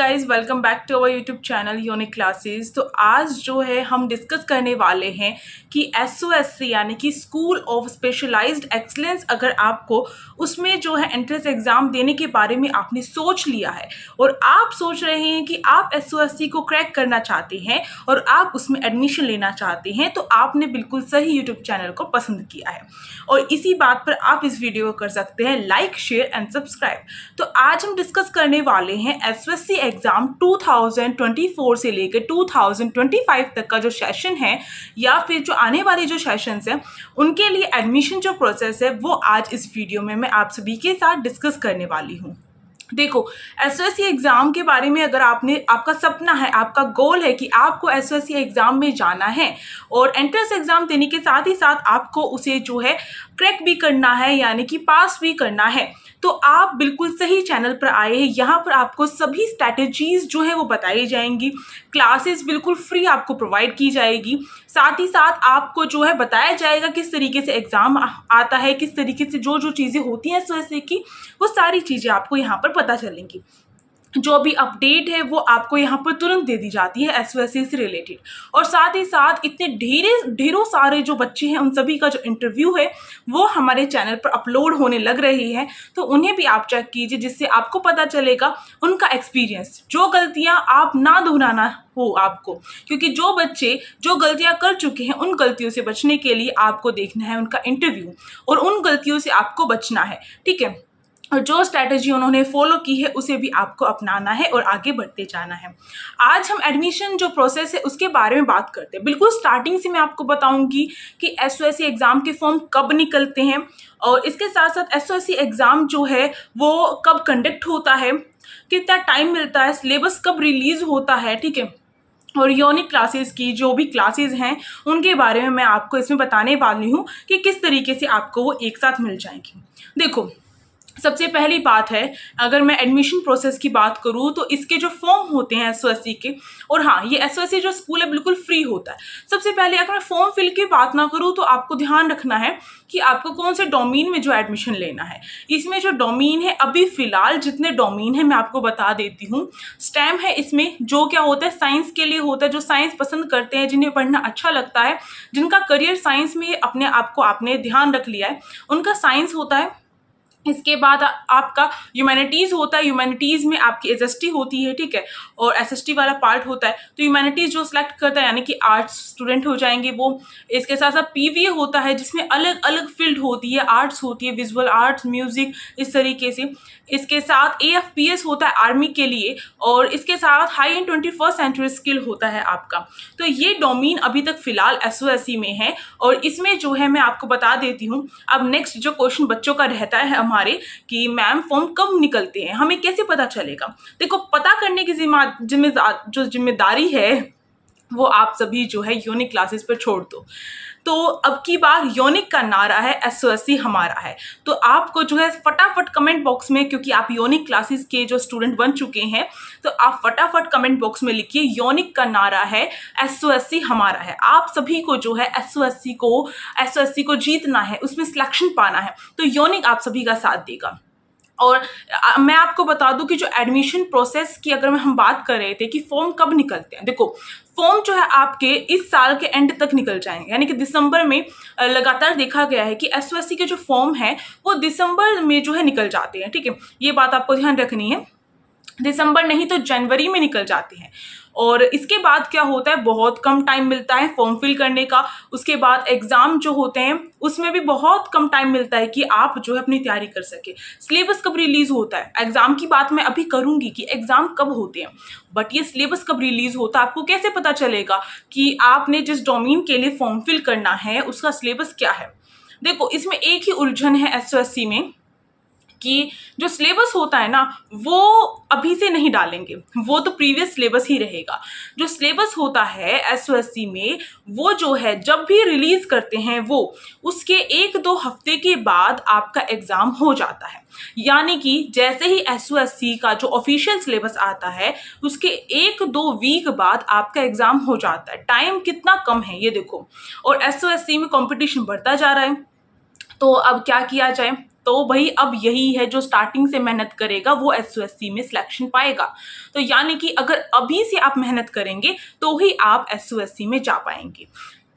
Guys, welcome back to our YouTube channel unique classes. तो आज जो है हम डिस्कस करने वाले हैं कि SOSC यानी कि स्कूल ऑफ स्पेशलाइज्ड एक्सीलेंस, अगर आपको उसमें जो है एंट्रेंस एग्जाम देने के बारे में आपने सोच लिया है और आप सोच रहे हैं कि आप SOSC को क्रैक करना चाहते हैं और आप उसमें एडमिशन लेना चाहते हैं, तो आपने बिल्कुल सही यूट्यूब चैनल को पसंद किया है। और इसी बात पर आप इस वीडियो को कर सकते हैं लाइक, शेयर एंड सब्सक्राइब। तो आज हम डिस्कस करने वाले हैं SOSC एग्जाम 2024 से लेकर 2025 तक का जो सेशन है या फिर जो आने वाले जो सेशंस हैं उनके लिए एडमिशन जो प्रोसेस है वो आज इस वीडियो में मैं आप सभी के साथ डिस्कस करने वाली हूँ। देखो, SOSC एग्जाम के बारे में अगर आपका सपना है, आपका गोल है कि आपको SOSC एग्जाम में जाना है और एंट्रेंस एग्जाम देने के साथ ही साथ आपको उसे जो है क्रैक भी करना है यानी कि पास भी करना है, तो आप बिल्कुल सही चैनल पर आए हैं। यहाँ पर आपको सभी स्ट्रैटेजीज जो है वो बताई जाएंगी, क्लासेस बिल्कुल फ्री आपको प्रोवाइड की जाएगी, साथ ही साथ आपको जो है बताया जाएगा किस तरीके से एग्जाम आता है, किस तरीके से जो जो चीज़ें होती हैं SOSC की, वो सारी चीज़ें आपको यहाँ पर पता चलेंगी। जो भी अपडेट है वो आपको यहाँ पर तुरंत दे दी जाती है SOSC से रिलेटेड। और साथ ही साथ इतने ढेरों सारे जो बच्चे हैं उन सभी का जो इंटरव्यू है वो हमारे चैनल पर अपलोड होने लग रही है, तो उन्हें भी आप चेक कीजिए, जिससे आपको पता चलेगा उनका एक्सपीरियंस, जो गलतियाँ आप ना दोहराना हो आपको, क्योंकि जो बच्चे जो गलतियां कर चुके हैं उन गलतियों से बचने के लिए आपको देखना है उनका इंटरव्यू और उन गलतियों से आपको बचना है, ठीक है। और जो स्ट्रैटेजी उन्होंने फॉलो की है उसे भी आपको अपनाना है और आगे बढ़ते जाना है। आज हम एडमिशन जो प्रोसेस है उसके बारे में बात करते हैं। बिल्कुल स्टार्टिंग से मैं आपको बताऊंगी कि SOSC एग्ज़ाम के फॉर्म कब निकलते हैं और इसके साथ साथ SOSC एग्ज़ाम जो है वो कब कंडक्ट होता है, कितना टाइम मिलता है, सिलेबस कब रिलीज़ होता है, ठीक है। और यूनिक क्लासेस की जो भी क्लासेस हैं उनके बारे में मैं आपको इसमें बताने वाली हूँ कि किस तरीके से आपको वो एक साथ मिल जाएंगी। देखो, सबसे पहली बात है, अगर मैं एडमिशन प्रोसेस की बात करूँ तो इसके जो फॉर्म होते हैं SOSC के, और हाँ, ये SOSC जो स्कूल है बिल्कुल फ्री होता है। सबसे पहले अगर मैं फॉर्म फिल की बात ना करूँ तो आपको ध्यान रखना है कि आपको कौन से डोमेन में जो एडमिशन लेना है। इसमें जो डोमेन है, अभी फ़िलहाल जितने डोमेन है मैं आपको बता देती हूँ। स्टेम है, इसमें जो क्या होता है साइंस के लिए होता है, जो साइंस पसंद करते हैं, जिन्हें पढ़ना अच्छा लगता है, जिनका करियर साइंस में अपने आप को आपने ध्यान रख लिया है, उनका साइंस होता है। इसके बाद आपका ह्यूमैनिटीज़ होता है, ह्यूमैनिटीज़ में आपकी SST होती है, ठीक है, और SST वाला पार्ट होता है। तो ह्यूमैनिटीज़ जो सिलेक्ट करता है यानी कि आर्ट्स स्टूडेंट हो जाएंगे वो। इसके साथ साथ PVA होता है जिसमें अलग अलग फील्ड होती है, आर्ट्स होती है, विजुअल आर्ट्स, म्यूज़िक, इस तरीके से। इसके साथ AFPS होता है आर्मी के लिए, और इसके साथ high and 21st century skill होता है आपका। तो ये डोमेन अभी तक फ़िलहाल SOSC में है और इसमें जो है मैं आपको बता देती हूँ। अब नेक्स्ट जो क्वेश्चन बच्चों का रहता है हमारे कि मैम फॉर्म कब निकलते हैं, हमें कैसे पता चलेगा। देखो, पता करने की जिम्मेदारी है वो आप सभी जो है यूनिक क्लासेस पर छोड़ दो। तो अब की बार यूनिक का नारा है SOSC हमारा है, तो आपको जो है फटाफट कमेंट बॉक्स में, क्योंकि आप यूनिक क्लासेस के जो स्टूडेंट बन चुके हैं, तो आप फटाफट कमेंट बॉक्स में लिखिए यूनिक का नारा है SOSC हमारा है। आप सभी को जो है SOSC को जीतना है, उसमें सिलेक्शन पाना है, तो यूनिक आप सभी का साथ देगा। और मैं आपको बता दूं कि जो एडमिशन प्रोसेस की अगर हम बात कर रहे थे कि फॉर्म कब निकलते हैं, देखो फॉर्म जो है आपके इस साल के एंड तक निकल जाएंगे, यानी कि दिसंबर में लगातार देखा गया है कि SOSC के जो फॉर्म है वो दिसंबर में जो है निकल जाते हैं, ठीक है। ये बात आपको ध्यान रखनी है, दिसंबर नहीं तो जनवरी में निकल जाते हैं। और इसके बाद क्या होता है, बहुत कम टाइम मिलता है फॉर्म फिल करने का। उसके बाद एग्ज़ाम जो होते हैं उसमें भी बहुत कम टाइम मिलता है कि आप जो है अपनी तैयारी कर सके। सिलेबस कब रिलीज़ होता है, एग्ज़ाम की बात मैं अभी करूँगी कि एग्ज़ाम कब होते हैं, बट ये सिलेबस कब रिलीज़ होता है आपको कैसे पता चलेगा कि आपने जिस डोमेन के लिए फॉर्म फिल करना है उसका सिलेबस क्या है। देखो, इसमें एक ही उलझन है SOSC में कि जो सिलेबस होता है ना वो अभी से नहीं डालेंगे, वो तो प्रीवियस सिलेबस ही रहेगा। जो सिलेबस होता है SOSC में वो जो है जब भी रिलीज़ करते हैं वो उसके 1-2 हफ्ते के बाद आपका एग्ज़ाम हो जाता है। यानी कि जैसे ही SOSC का जो ऑफिशियल सिलेबस आता है उसके 1-2 वीक बाद आपका एग्ज़ाम हो जाता है। टाइम कितना कम है ये देखो, और SOSC में कंपटीशन बढ़ता जा रहा है। तो अब क्या किया जाए, तो भाई अब यही है, जो स्टार्टिंग से मेहनत करेगा वो एसओएससी में सिलेक्शन पाएगा। तो यानी कि अगर अभी से आप मेहनत करेंगे तो ही आप एसओएससी में जा पाएंगे।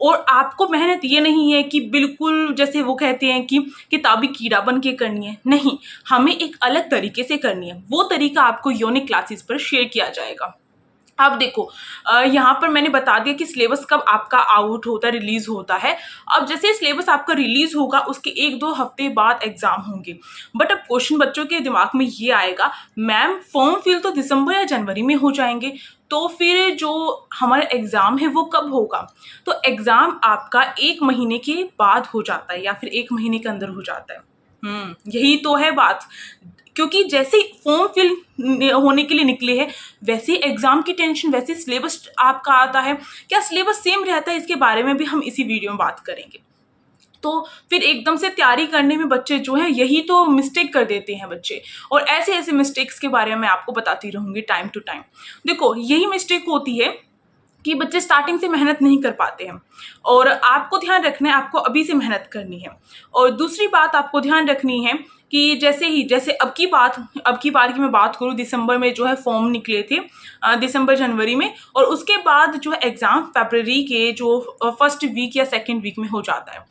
और आपको मेहनत ये नहीं है कि बिल्कुल जैसे वो कहते हैं कि किताबी कीड़ा बन के करनी है, नहीं, हमें एक अलग तरीके से करनी है। वो तरीका आपको यूनिक क्लासेस पर शेयर किया जाएगा। अब देखो, यहाँ पर मैंने बता दिया कि सिलेबस कब आपका आउट होता है, रिलीज होता है। अब जैसे सिलेबस आपका रिलीज होगा उसके 1-2 हफ्ते बाद एग्जाम होंगे। बट अब क्वेश्चन बच्चों के दिमाग में ये आएगा, मैम फॉर्म फिल तो दिसंबर या जनवरी में हो जाएंगे, तो फिर जो हमारा एग्जाम है वो कब होगा? तो एग्जाम आपका 1 महीने के बाद हो जाता है या फिर 1 महीने के अंदर हो जाता है। यही तो है बात। क्योंकि जैसे ही फॉर्म फिल होने के लिए निकले हैं, वैसे ही एग्जाम की टेंशन, वैसे सिलेबस आपका आता है। क्या सिलेबस सेम रहता है, इसके बारे में भी हम इसी वीडियो में बात करेंगे। तो फिर एकदम से तैयारी करने में बच्चे जो हैं यही तो मिस्टेक कर देते हैं बच्चे, और ऐसे ऐसे मिस्टेक्स के बारे में मैं आपको बताती रहूँगी टाइम टू टाइम। देखो, यही मिस्टेक होती है कि बच्चे स्टार्टिंग से मेहनत नहीं कर पाते हैं, और आपको ध्यान रखना है, आपको अभी से मेहनत करनी है। और दूसरी बात आपको ध्यान रखनी है कि जैसे अब की बार की मैं बात करूँ, दिसंबर में जो है फॉर्म निकले थे, दिसंबर जनवरी में, और उसके बाद जो है एग्ज़ाम फरवरी के जो फर्स्ट वीक या सेकेंड वीक में हो जाता है।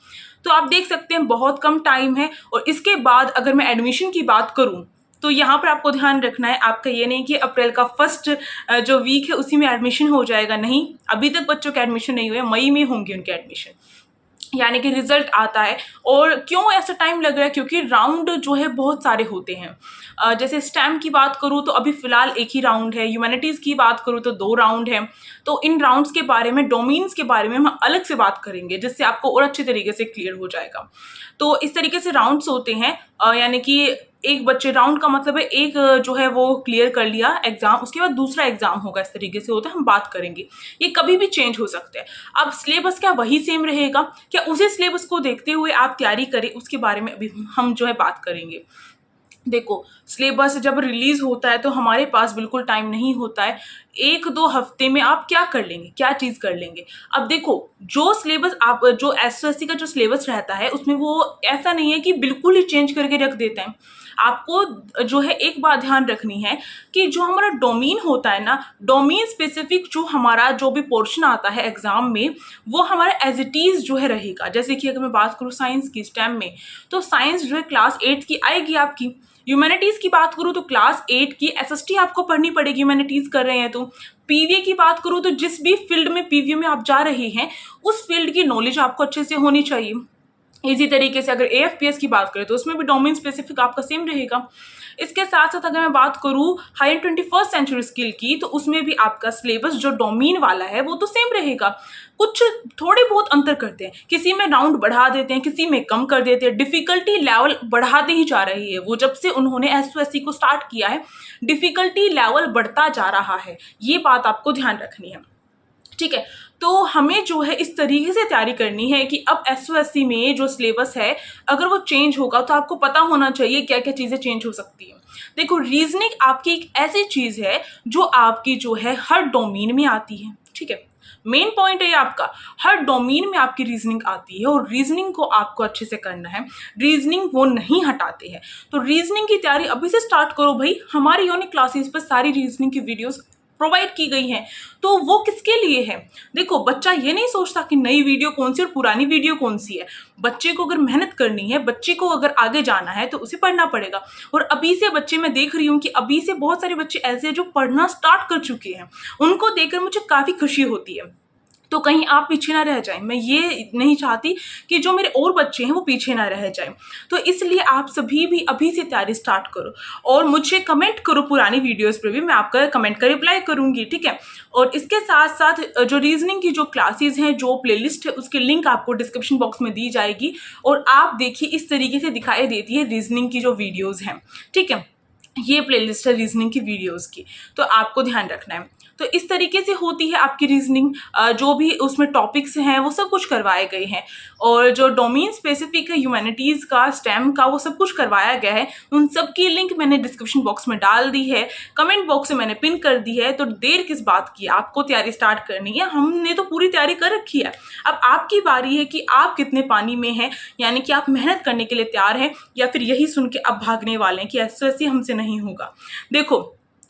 तो आप देख सकते हैं बहुत कम टाइम है। और इसके बाद अगर मैं एडमिशन की बात करूँ तो यहाँ पर आपको ध्यान रखना है, आपका ये नहीं कि अप्रैल का फर्स्ट जो वीक है उसी में एडमिशन हो जाएगा, नहीं, अभी तक बच्चों के एडमिशन नहीं हुए, मई में होंगे उनके एडमिशन, यानी कि रिजल्ट आता है। और क्यों ऐसा टाइम लग रहा है? क्योंकि राउंड जो है बहुत सारे होते हैं। जैसे स्टेम की बात करूँ तो अभी फ़िलहाल 1 ही राउंड है, ह्यूमैनिटीज़ की बात करूँ तो 2 राउंड है। तो इन राउंड्स के बारे में, डोमेन्स के बारे में हम अलग से बात करेंगे, जिससे आपको और अच्छे तरीके से क्लियर हो जाएगा। तो इस तरीके से राउंड्स होते हैं, यानी कि एक बच्चे, राउंड का मतलब है एक जो है वो क्लियर कर लिया एग्जाम, उसके बाद दूसरा एग्जाम होगा, इस तरीके से होता है, हम बात करेंगे। ये कभी भी चेंज हो सकता है। अब सिलेबस क्या वही सेम रहेगा? क्या उसी सिलेबस को देखते हुए आप तैयारी करें? उसके बारे में अभी हम जो है बात करेंगे। देखो, सिलेबस जब रिलीज होता है तो हमारे पास बिल्कुल टाइम नहीं होता है। 1-2 हफ्ते में आप क्या कर लेंगे, क्या चीज़ कर लेंगे? अब देखो, जो सिलेबस आप, जो एसओएससी का जो सिलेबस रहता है उसमें वो ऐसा नहीं है कि बिल्कुल ही चेंज करके रख देते हैं। आपको जो है एक बात ध्यान रखनी है कि जो हमारा डोमेन होता है ना, डोमेन स्पेसिफिक जो हमारा जो भी पोर्शन आता है एग्जाम में, वो हमारा एज इट इज़ जो है रहेगा। जैसे कि अगर मैं बात करूँ साइंस की, स्टेम में, तो साइंस जो है क्लास 8 की आएगी आपकी। ह्यूमैनिटीज़ की बात करूँ तो क्लास 8 की एसएसटी आपको पढ़नी पड़ेगी, ह्यूमैनिटीज़ कर रहे हैं तो। पीवीए की बात करूँ तो जिस भी फील्ड में पीवीए में आप जा रहे हैं, उस फील्ड की नॉलेज आपको अच्छे से होनी चाहिए। इसी तरीके से अगर एएफपीएस की बात करें तो उसमें भी डोमेन स्पेसिफिक आपका सेम रहेगा। इसके साथ साथ अगर मैं बात करूँ हायर 21st सेंचुरी स्किल की, तो उसमें भी आपका सिलेबस जो डोमेन वाला है वो तो सेम रहेगा। कुछ थोड़े बहुत अंतर करते हैं, किसी में राउंड बढ़ा देते हैं, किसी में कम कर देते हैं, डिफिकल्टी लेवल बढ़ाते ही जा रही है। वो जब से उन्होंने एसओएससी को स्टार्ट किया है, डिफिकल्टी लेवल बढ़ता जा रहा है, ये बात आपको ध्यान रखनी है। ठीक है, तो हमें जो है इस तरीके से तैयारी करनी है कि अब एसओएससी में जो सिलेबस है, अगर वो चेंज होगा तो आपको पता होना चाहिए क्या क्या चीज़ें चेंज हो सकती हैं। देखो, रीजनिंग आपकी एक ऐसी चीज़ है जो आपकी जो है हर डोमेन में आती है। ठीक है, मेन पॉइंट है ये आपका, हर डोमेन में आपकी रीजनिंग आती है, और रीजनिंग को आपको अच्छे से करना है। रीजनिंग वो नहीं हटाते हैं, तो रीजनिंग की तैयारी अभी से स्टार्ट करो भाई। हमारी यूनिक क्लासेस पर सारी रीजनिंग की वीडियोस प्रोवाइड की गई हैं। तो वो किसके लिए है? देखो, बच्चा ये नहीं सोचता कि नई वीडियो कौन सी और पुरानी वीडियो कौन सी है। बच्चे को अगर मेहनत करनी है, बच्चे को अगर आगे जाना है, तो उसे पढ़ना पड़ेगा। और अभी से बच्चे, मैं देख रही हूँ कि अभी से बहुत सारे बच्चे ऐसे हैं जो पढ़ना स्टार्ट कर चुके हैं। उनको देखकर मुझे काफ़ी खुशी होती है। तो कहीं आप पीछे ना रह जाएं। मैं ये नहीं चाहती कि जो मेरे और बच्चे हैं वो पीछे ना रह जाएं। तो इसलिए आप सभी भी अभी से तैयारी स्टार्ट करो, और मुझे कमेंट करो पुरानी वीडियोस पे भी, मैं आपका कमेंट का रिप्लाई करूंगी। ठीक है, और इसके साथ साथ जो रीजनिंग की जो क्लासेस हैं, जो प्लेलिस्ट है, उसकी लिंक आपको डिस्क्रिप्शन बॉक्स में दी जाएगी। और आप देखिए, इस तरीके से दिखाई देती है रीजनिंग की जो वीडियोज़ हैं। ठीक है, ये प्लेलिस्ट है रीजनिंग की वीडियोज़ की, तो आपको ध्यान रखना है। तो इस तरीके से होती है आपकी रीजनिंग। जो भी उसमें टॉपिक्स हैं वो सब कुछ करवाए गए हैं, और जो डोमेन स्पेसिफिक है ह्यूमैनिटीज़ का, स्टेम का, वो सब कुछ करवाया गया है। उन सब की लिंक मैंने डिस्क्रिप्शन बॉक्स में डाल दी है, कमेंट बॉक्स में मैंने पिन कर दी है। तो देर किस बात की, आपको तैयारी स्टार्ट करनी है। हमने तो पूरी तैयारी कर रखी है, अब आपकी बारी है कि आप कितने पानी में हैं, यानी कि आप मेहनत करने के लिए तैयार हैं या फिर यही सुन के अब भागने वाले हैं कि ऐसे हमसे नहीं होगा। देखो,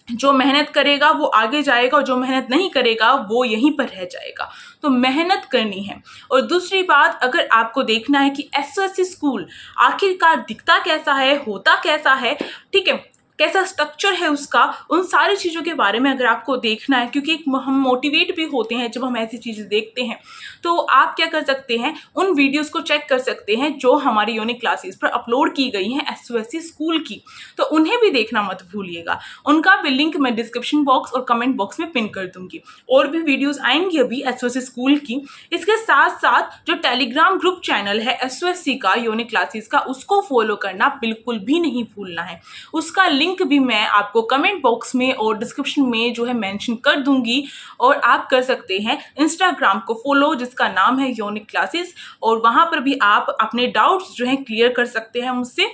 जो मेहनत करेगा वो आगे जाएगा और जो मेहनत नहीं करेगा वो यहीं पर रह जाएगा। तो मेहनत करनी है। और दूसरी बात, अगर आपको देखना है कि एसओएससी स्कूल आखिरकार दिखता कैसा है, होता कैसा है, ठीक है, कैसा स्ट्रक्चर है उसका, उन सारी चीज़ों के बारे में अगर आपको देखना है, क्योंकि हम मोटिवेट भी होते हैं जब हम ऐसी चीज़ें देखते हैं, तो आप क्या कर सकते हैं, उन वीडियोस को चेक कर सकते हैं जो हमारी यूनिक क्लासेस पर अपलोड की गई हैं एसओएससी स्कूल की। तो उन्हें भी देखना मत भूलिएगा, उनका भी लिंक मैं डिस्क्रिप्शन बॉक्स और कमेंट बॉक्स में पिन कर दूंगी। और भी वीडियोस आएंगी अभी एसओएससी स्कूल की। इसके साथ साथ जो टेलीग्राम ग्रुप चैनल है एसओएससी का, यूनिक क्लासेस का, उसको फॉलो करना बिल्कुल भी नहीं भूलना है। उसका लिंक भी मैं आपको कमेंट बॉक्स में और डिस्क्रिप्शन में जो है मेंशन कर दूंगी। और आप कर सकते हैं इंस्टाग्राम को फॉलो, जिसका नाम है यूनिक क्लासेस, और वहां पर भी आप अपने डाउट्स जो है क्लियर कर सकते हैं, मुझसे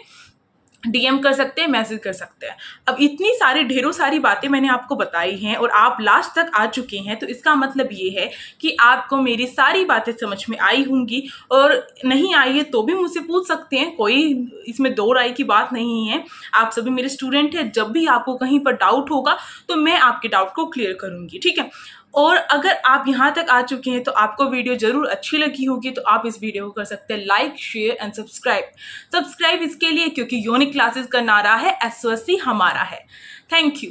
डीएम कर सकते हैं, मैसेज कर सकते हैं। अब इतनी सारी ढेरों सारी बातें मैंने आपको बताई हैं और आप लास्ट तक आ चुके हैं, तो इसका मतलब ये है कि आपको मेरी सारी बातें समझ में आई होंगी। और नहीं आई है तो भी मुझसे पूछ सकते हैं, कोई इसमें दो राय की बात नहीं है। आप सभी मेरे स्टूडेंट हैं, जब भी आपको कहीं पर डाउट होगा तो मैं आपके डाउट को क्लियर करूँगी, ठीक है। और अगर आप यहाँ तक आ चुके हैं तो आपको वीडियो जरूर अच्छी लगी होगी, तो आप इस वीडियो को कर सकते हैं like, share and subscribe. Subscribe इसके लिए क्योंकि यूनिक क्लासेस का नारा है एसओएससी हमारा है। Thank you.